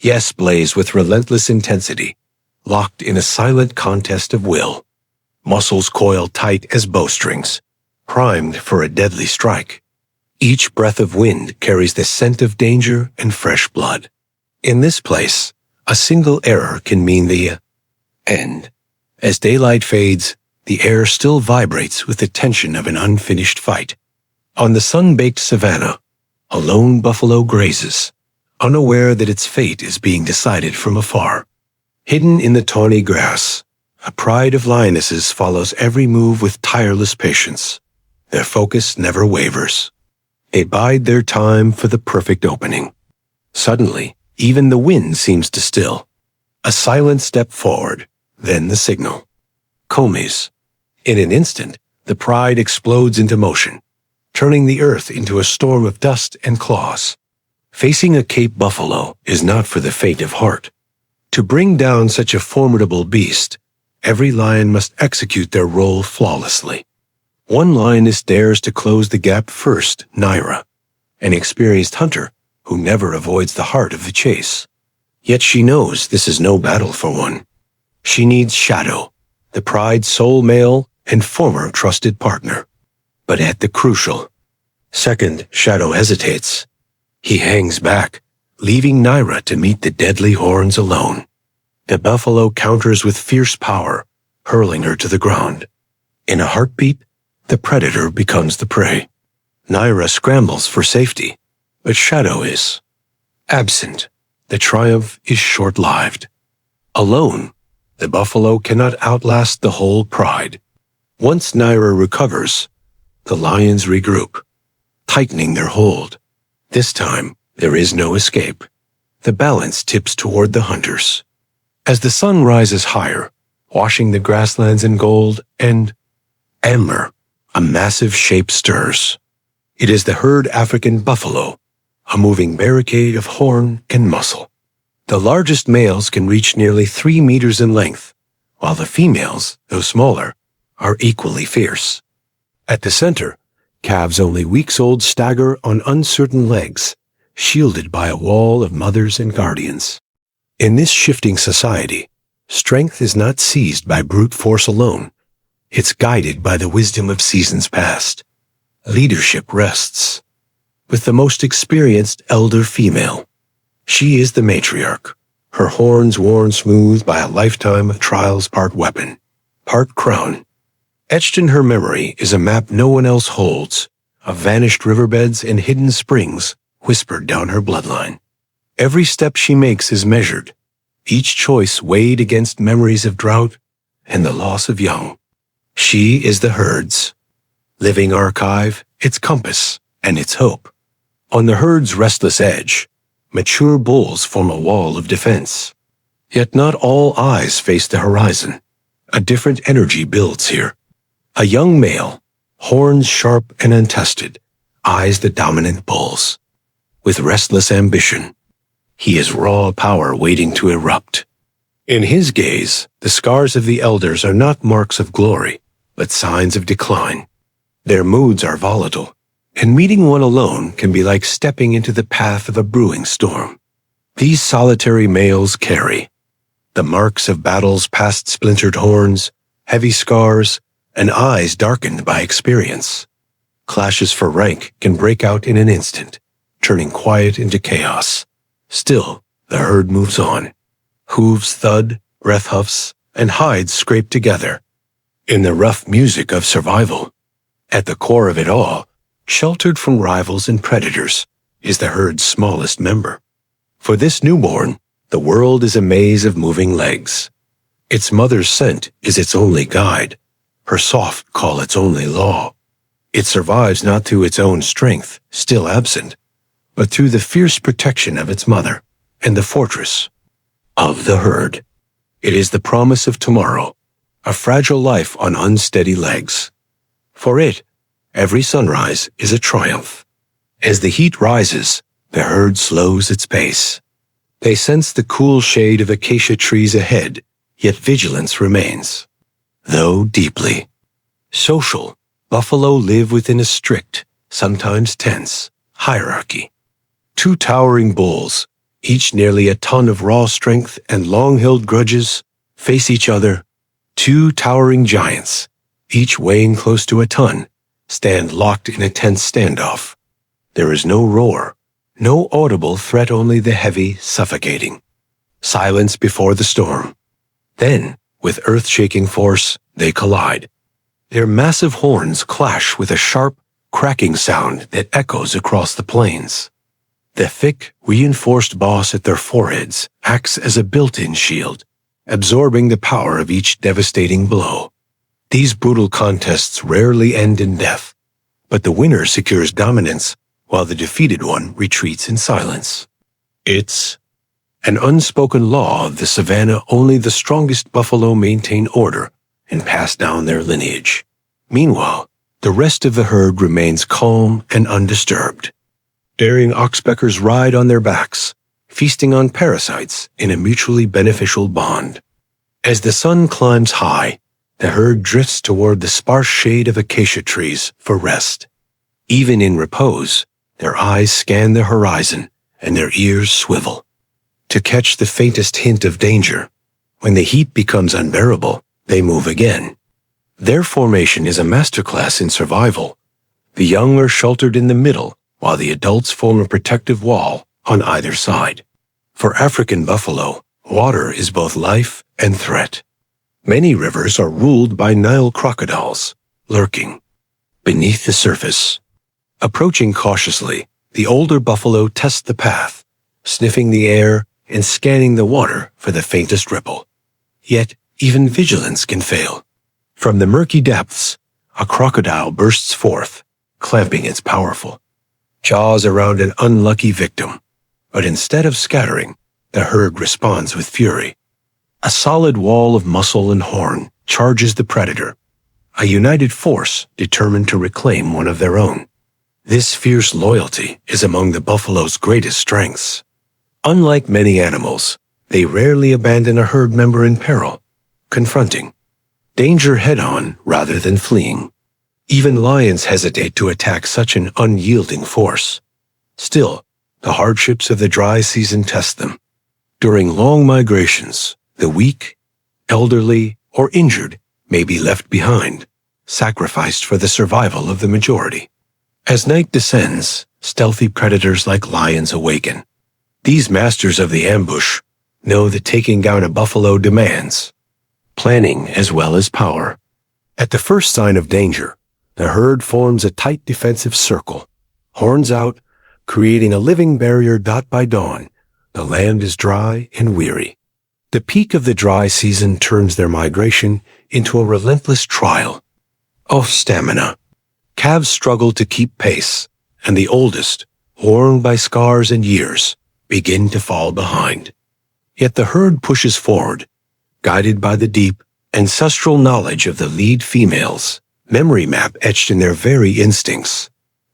Yes blaze with relentless intensity, locked in a silent contest of will. Muscles coiled tight as bowstrings, primed for a deadly strike. Each breath of wind carries the scent of danger and fresh blood. In this place, a single error can mean the end. As daylight fades, the air still vibrates with the tension of an unfinished fight. On the sun-baked savanna, a lone buffalo grazes, unaware that its fate is being decided from afar. Hidden in the tawny grass, a pride of lionesses follows every move with tireless patience. Their focus never wavers. They bide their time for the perfect opening. Suddenly, even the wind seems to still. A silent step forward, then the signal. Comes. In an instant, the pride explodes into motion, turning the earth into a storm of dust and claws. Facing a Cape buffalo is not for the faint of heart. To bring down such a formidable beast, every lion must execute their role flawlessly. One lioness dares to close the gap first, Naira, an experienced hunter who never avoids the heart of the chase. Yet she knows this is no battle for one. She needs Shadow, the pride's sole male and former trusted partner. But at the crucial second, Shadow hesitates. He hangs back, leaving Naira to meet the deadly horns alone. The buffalo counters with fierce power, hurling her to the ground. In a heartbeat, the predator becomes the prey. Naira scrambles for safety, but Shadow is absent. The triumph is short-lived. Alone, the buffalo cannot outlast the whole pride. Once Naira recovers, the lions regroup, tightening their hold. This time, there is no escape. The balance tips toward the hunters. As the sun rises higher, washing the grasslands in gold and amber, a massive shape stirs. It is the herd African buffalo, a moving barricade of horn and muscle. The largest males can reach nearly 3 meters in length, while the females, though smaller, are equally fierce. At the center, calves only weeks old stagger on uncertain legs, shielded by a wall of mothers and guardians. In this shifting society, strength is not seized by brute force alone. It's guided by the wisdom of seasons past. Leadership rests with the most experienced elder female. She is the matriarch, her horns worn smooth by a lifetime of trials, part weapon, part crown. Etched in her memory is a map no one else holds, of vanished riverbeds and hidden springs whispered down her bloodline. Every step she makes is measured, each choice weighed against memories of drought and the loss of young. She is the herd's living archive, its compass, and its hope. On the herd's restless edge, mature bulls form a wall of defense. Yet not all eyes face the horizon. A different energy builds here. A young male, horns sharp and untested, eyes the dominant bulls. With restless ambition, he is raw power waiting to erupt. In his gaze, the scars of the elders are not marks of glory, but signs of decline. Their moods are volatile, and meeting one alone can be like stepping into the path of a brewing storm. These solitary males carry the marks of battles past splintered horns, heavy scars, and eyes darkened by experience. Clashes for rank can break out in an instant, turning quiet into chaos. Still, the herd moves on. Hooves thud, breath huffs, and hides scrape together. In the rough music of survival, at the core of it all, sheltered from rivals and predators, is the herd's smallest member. For this newborn, the world is a maze of moving legs. Its mother's scent is its only guide, her soft call its only law. It survives not through its own strength, still absent, but through the fierce protection of its mother and the fortress of the herd. It is the promise of tomorrow, a fragile life on unsteady legs. For it, every sunrise is a triumph. As the heat rises, the herd slows its pace. They sense the cool shade of acacia trees ahead, yet vigilance remains. Though deeply social, buffalo live within a strict, sometimes tense, hierarchy. Two towering bulls, each nearly a ton of raw strength and long-held grudges, face each other. Two towering giants, each weighing close to a ton, stand locked in a tense standoff. There is no roar, no audible threat, only the heavy, suffocating silence before the storm. Then, with earth-shaking force, they collide. Their massive horns clash with a sharp, cracking sound that echoes across the plains. The thick, reinforced boss at their foreheads acts as a built-in shield, absorbing the power of each devastating blow. These brutal contests rarely end in death, but the winner secures dominance while the defeated one retreats in silence. It's an unspoken law of the savanna. Only the strongest buffalo maintain order and pass down their lineage. Meanwhile, the rest of the herd remains calm and undisturbed. Daring oxpeckers ride on their backs, feasting on parasites in a mutually beneficial bond. As the sun climbs high, the herd drifts toward the sparse shade of acacia trees for rest. Even in repose, their eyes scan the horizon and their ears swivel to catch the faintest hint of danger. When the heat becomes unbearable, they move again. Their formation is a masterclass in survival. The young are sheltered in the middle, while the adults form a protective wall on either side. For African buffalo, water is both life and threat. Many rivers are ruled by Nile crocodiles, lurking beneath the surface. Approaching cautiously, the older buffalo tests the path, sniffing the air and scanning the water for the faintest ripple. Yet, even vigilance can fail. From the murky depths, a crocodile bursts forth, clamping its powerful jaws around an unlucky victim. But instead of scattering, the herd responds with fury. A solid wall of muscle and horn charges the predator, a united force determined to reclaim one of their own. This fierce loyalty is among the buffalo's greatest strengths. Unlike many animals, they rarely abandon a herd member in peril, confronting danger head-on rather than fleeing. Even lions hesitate to attack such an unyielding force. Still, the hardships of the dry season test them. During long migrations, the weak, elderly, or injured may be left behind, sacrificed for the survival of the majority. As night descends, stealthy predators like lions awaken. These masters of the ambush know that taking down a buffalo demands planning as well as power. At the first sign of danger, the herd forms a tight defensive circle, horns out, creating a living barrier. By dawn, the land is dry and weary. The peak of the dry season turns their migration into a relentless trial of stamina. Calves struggle to keep pace, and the oldest, worn by scars and years, begin to fall behind. Yet the herd pushes forward, guided by the deep, ancestral knowledge of the lead females, memory map etched in their very instincts.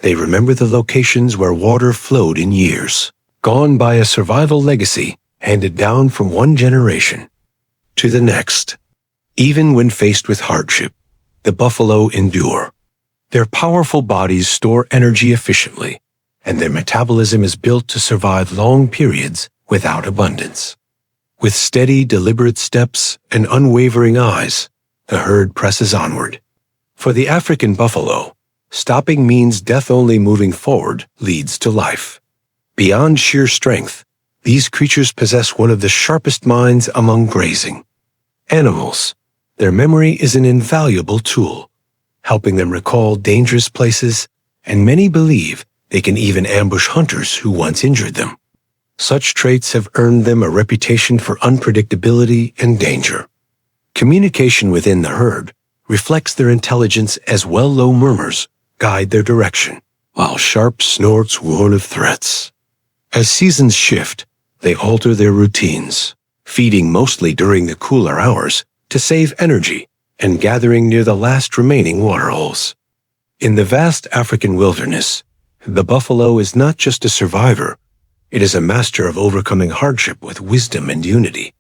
They remember the locations where water flowed in years, gone by, a survival legacy handed down from one generation to the next. Even when faced with hardship, the buffalo endure. Their powerful bodies store energy efficiently, and their metabolism is built to survive long periods without abundance. With steady, deliberate steps and unwavering eyes, the herd presses onward. For the African buffalo, stopping means death. Only moving forward leads to life. Beyond sheer strength, these creatures possess one of the sharpest minds among grazing animals. Their memory is an invaluable tool, helping them recall dangerous places, and many believe they can even ambush hunters who once injured them. Such traits have earned them a reputation for unpredictability and danger. Communication within the herd reflects their intelligence as well. Low murmurs guide their direction, while sharp snorts warn of threats. As seasons shift, they alter their routines, feeding mostly during the cooler hours to save energy and gathering near the last remaining waterholes. In the vast African wilderness, the buffalo is not just a survivor, it is a master of overcoming hardship with wisdom and unity.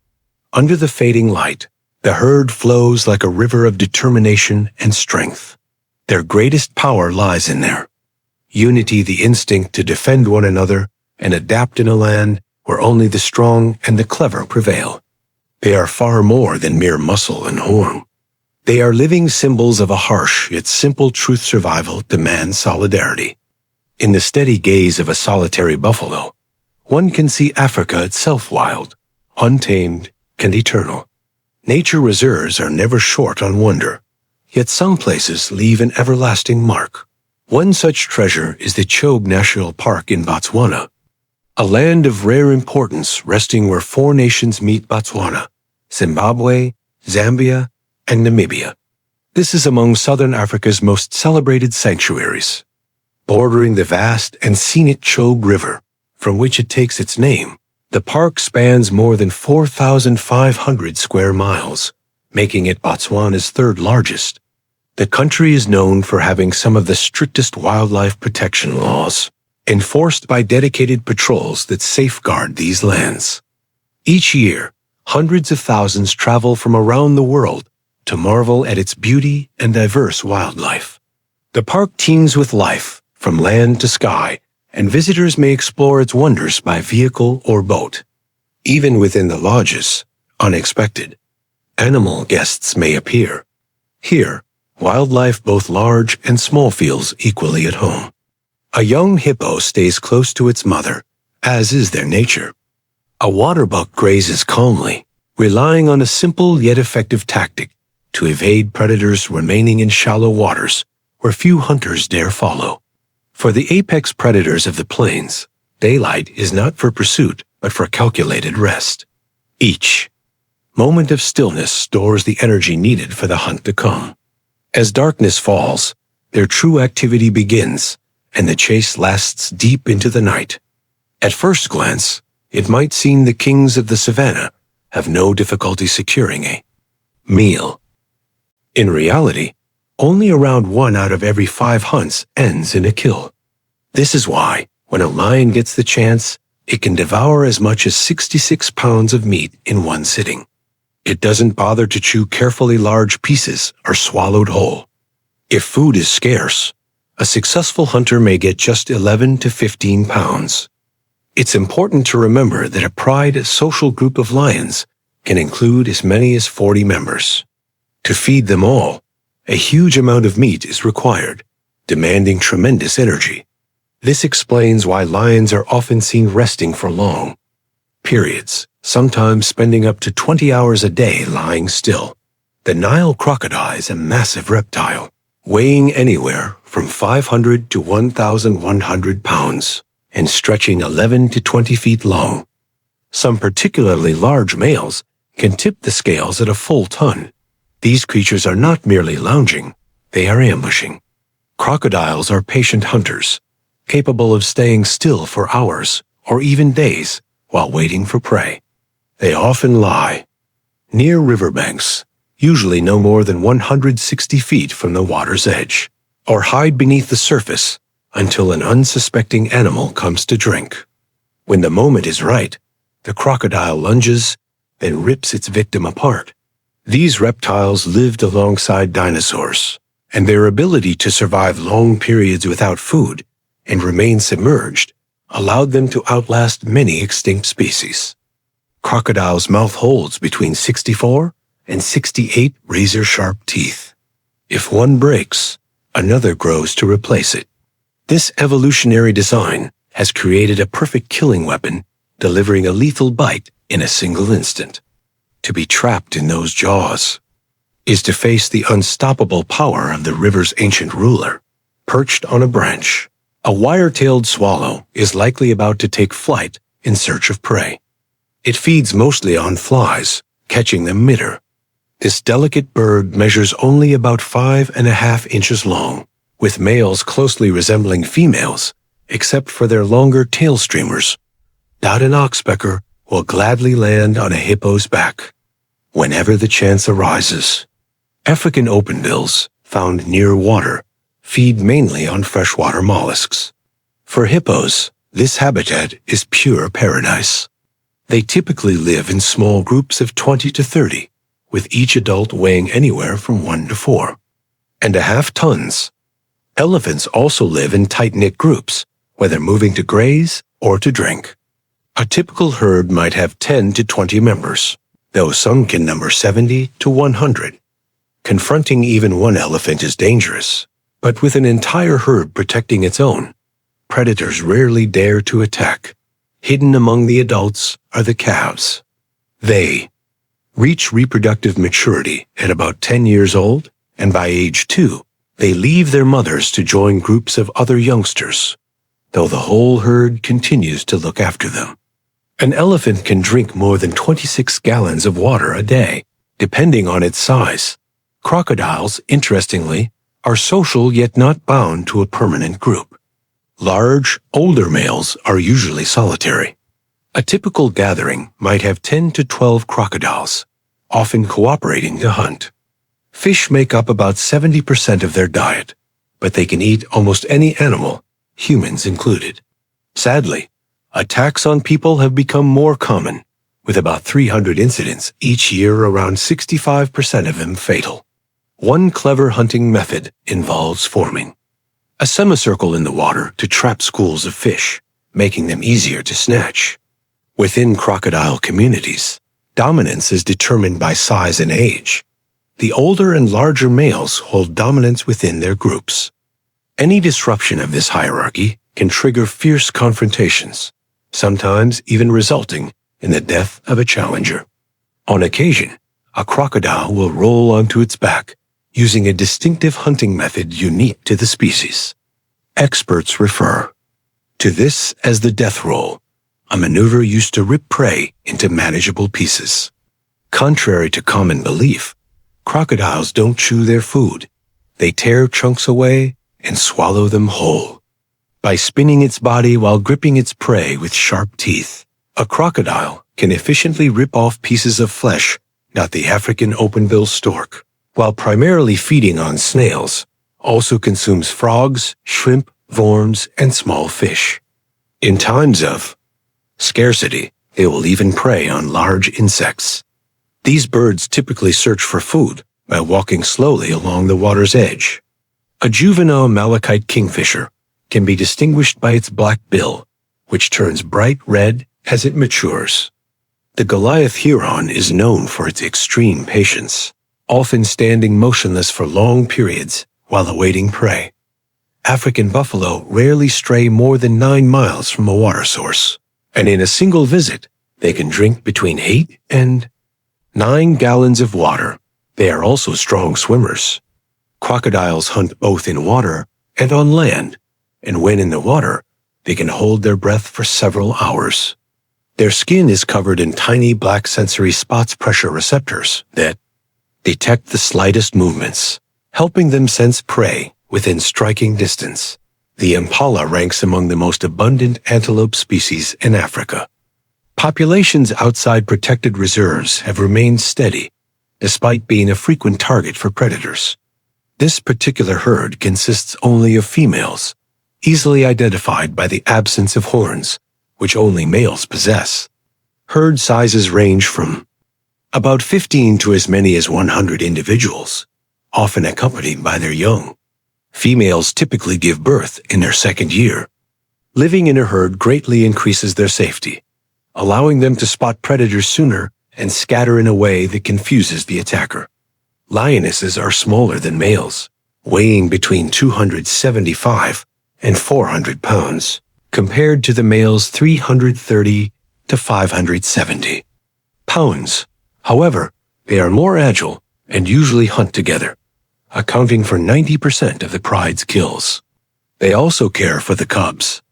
Under the fading light, the herd flows like a river of determination and strength. Their greatest power lies in their unity, the instinct to defend one another and adapt in a land where only the strong and the clever prevail. They are far more than mere muscle and horn. They are living symbols of a harsh yet simple truth. Survival demands solidarity. In the steady gaze of a solitary buffalo, one can see Africa itself wild, untamed, and eternal. Nature reserves are never short on wonder, yet some places leave an everlasting mark. One such treasure is the Chobe National Park in Botswana, a land of rare importance resting where four nations meet: Botswana, Zimbabwe, Zambia, and Namibia. This is among southern Africa's most celebrated sanctuaries. Bordering the vast and scenic Chobe River, from which it takes its name, the park spans more than 4,500 square miles, making it Botswana's third largest. The country is known for having some of the strictest wildlife protection laws, enforced by dedicated patrols that safeguard these lands. Each year, hundreds of thousands travel from around the world to marvel at its beauty and diverse wildlife. The park teems with life, from land to sky, and visitors may explore its wonders by vehicle or boat. Even within the lodges, unexpected animal guests may appear. Here, wildlife both large and small feels equally at home. A young hippo stays close to its mother, as is their nature. A water buck grazes calmly, relying on a simple yet effective tactic to evade predators remaining in shallow waters where few hunters dare follow. For the apex predators of the plains, daylight is not for pursuit but for calculated rest. Each moment of stillness stores the energy needed for the hunt to come. As darkness falls, their true activity begins, and the chase lasts deep into the night. At first glance, it might seem the kings of the savannah have no difficulty securing a meal. In reality, only around 1 out of every 5 hunts ends in a kill. This is why, when a lion gets the chance, it can devour as much as 66 pounds of meat in one sitting. It doesn't bother to chew carefully large pieces or swallowed whole. If food is scarce, a successful hunter may get just 11 to 15 pounds. It's important to remember that a pride social group of lions can include as many as 40 members. To feed them all, a huge amount of meat is required, demanding tremendous energy. This explains why lions are often seen resting for long periods, sometimes spending up to 20 hours a day lying still. The Nile crocodile is a massive reptile, weighing anywhere from 500 to 1,100 pounds and stretching 11 to 20 feet long. Some particularly large males can tip the scales at a full ton. These creatures are not merely lounging, they are ambushing. Crocodiles are patient hunters, capable of staying still for hours or even days while waiting for prey. They often lie near riverbanks, usually no more than 160 feet from the water's edge, or hide beneath the surface until an unsuspecting animal comes to drink. When the moment is right, the crocodile lunges, then rips its victim apart. These reptiles lived alongside dinosaurs, and their ability to survive long periods without food and remain submerged allowed them to outlast many extinct species. Crocodiles' mouth holds between 64 and 68 razor-sharp teeth. If one breaks, another grows to replace it. This evolutionary design has created a perfect killing weapon, delivering a lethal bite in a single instant. To be trapped in those jaws is to face the unstoppable power of the river's ancient ruler. Perched on a branch, a wire-tailed swallow is likely about to take flight in search of prey. It feeds mostly on flies, catching them mid-air. This delicate bird measures only about 5.5 inches long, with males closely resembling females, except for their longer tail streamers. Not an oxpecker will gladly land on a hippo's back whenever the chance arises. African openbills, found near water, feed mainly on freshwater mollusks. For hippos, this habitat is pure paradise. They typically live in small groups of 20 to 30, with each adult weighing anywhere from 1 to 4.5 tons. Elephants also live in tight-knit groups, whether moving to graze or to drink. A typical herd might have 10 to 20 members, though some can number 70 to 100. Confronting even one elephant is dangerous, but with an entire herd protecting its own, predators rarely dare to attack. Hidden among the adults are the calves. They reach reproductive maturity at about 10 years old, and by age 2, they leave their mothers to join groups of other youngsters, though the whole herd continues to look after them. An elephant can drink more than 26 gallons of water a day, depending on its size. Crocodiles, interestingly, are social yet not bound to a permanent group. Large, older males are usually solitary. A typical gathering might have 10 to 12 crocodiles, often cooperating to hunt. Fish make up about 70% of their diet, but they can eat almost any animal, humans included. Sadly, attacks on people have become more common, with about 300 incidents each year, around 65% of them fatal. One clever hunting method involves forming a semicircle in the water to trap schools of fish, making them easier to snatch. Within crocodile communities, dominance is determined by size and age. The older and larger males hold dominance within their groups. Any disruption of this hierarchy can trigger fierce confrontations, sometimes even resulting in the death of a challenger. On occasion, a crocodile will roll onto its back, using a distinctive hunting method unique to the species. Experts refer to this as the death roll, a maneuver used to rip prey into manageable pieces. Contrary to common belief, crocodiles don't chew their food. They tear chunks away and swallow them whole. By spinning its body while gripping its prey with sharp teeth, a crocodile can efficiently rip off pieces of flesh, not the African open-bill stork. While primarily feeding on snails, also consumes frogs, shrimp, worms, and small fish. In times of scarcity, they will even prey on large insects. These birds typically search for food by walking slowly along the water's edge. A juvenile malachite kingfisher can be distinguished by its black bill, which turns bright red as it matures. The Goliath heron is known for its extreme patience, often standing motionless for long periods while awaiting prey. African buffalo rarely stray more than 9 miles from a water source, and in a single visit, they can drink between 8 and 9 gallons of water. They are also strong swimmers. Crocodiles hunt both in water and on land, and when in the water, they can hold their breath for several hours. Their skin is covered in tiny black sensory spots, pressure receptors that detect the slightest movements, helping them sense prey within striking distance. The impala ranks among the most abundant antelope species in Africa. Populations outside protected reserves have remained steady, despite being a frequent target for predators. This particular herd consists only of females, easily identified by the absence of horns, which only males possess. Herd sizes range from about 15 to as many as 100 individuals, often accompanied by their young. Females typically give birth in their second year. Living in a herd greatly increases their safety, allowing them to spot predators sooner and scatter in a way that confuses the attacker. Lionesses are smaller than males, weighing between 275 and 400 pounds, compared to the male's 330 to 570 pounds. However, they are more agile and usually hunt together, accounting for 90% of the pride's kills. They also care for the cubs.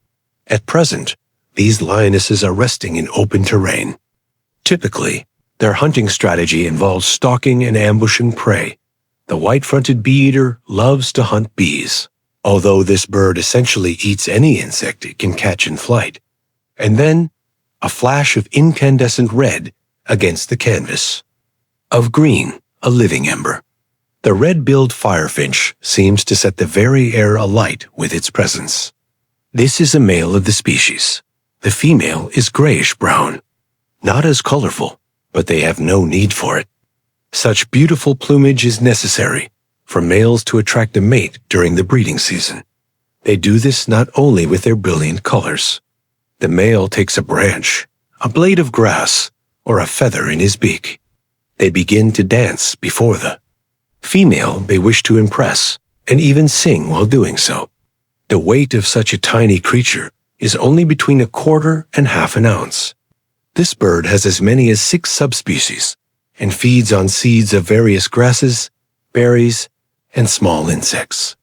At present, these lionesses are resting in open terrain. Typically, their hunting strategy involves stalking and ambushing prey. The white-fronted bee-eater loves to hunt bees, although this bird essentially eats any insect it can catch in flight. And then, a flash of incandescent red against the canvas. Of green, a living ember. The red-billed firefinch seems to set the very air alight with its presence. This is a male of the species. The female is grayish-brown. Not as colorful, but they have no need for it. Such beautiful plumage is necessary for males to attract a mate during the breeding season. They do this not only with their brilliant colors. The male takes a branch a blade of grass, or a feather in his beak. They begin to dance before the female they wish to impress, and even sing while doing so. The weight of such a tiny creature is only between a quarter and half an ounce. This bird has as many as 6 subspecies and feeds on seeds of various grasses, berries, and small insects.